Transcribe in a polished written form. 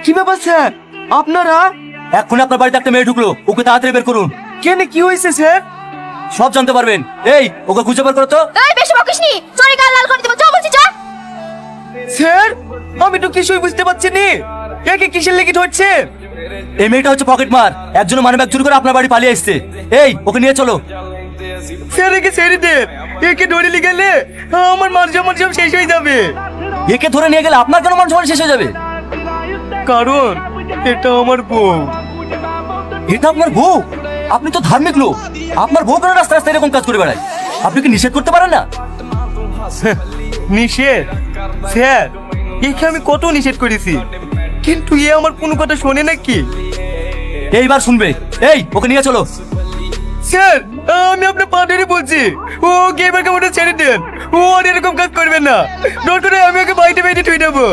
কি ব্যাপার স্যার, আপনারা? এখন আপনার বাড়িতে একটা মেয়ে ঢুকলো, ওকে তাড়াতাড়ি বের করুন। কেন, কি হয়েছে স্যার? সব জানতে পারবেন। এই ওকে খুঁজে বের করো তো। এই বেশি বকিসনি, চোরে গাল লাল করে দেব, চল বলছি চল। স্যার, আমি তো কিছুই বুঝতে পারছি নি, একে কিসের লেগে ধরছে? এই মেয়েটা হচ্ছে পকেট মার, একজন মানিব্যাগ চুরি করে আপনার বাড়ি পালিয়ে এসেছে। এই ওকে নিয়ে চলো। স্যার একে ছেড়ে দেন, একে ধরে নিয়ে গেলে আমার মান সম্মান সব শেষ হয়ে যাবে। একে ধরে নিয়ে গেলে আপনার কেন মান সম্মান শেষ হয়ে যাবে? কারণ এটা আমার বউ। এটা আপনার বউ? আপনি তো ধার্মিক লোক, আপনার বউ কেন রাস্তা রাস্তায় এরকম কাজ করে বেড়ায়? আপনি কি নিষেধ করতে পারেন না? নিষেধ? স্যার, একে আমি কত নিষেধ করেছি, কিন্তু এ আমার কোনো কথা শোনে নাকি? এইবার শুনবে। এই ওকে নিয়ে চলো। স্যার, আমি আপনার পা ধরে বলছি, ও গেমারকে ওটা ছেড়ে দেন, ও আর এরকম কাজ করবে না। দরকার হয় আমি ওকে বাড়িতে বেঁধে থুই দেবো।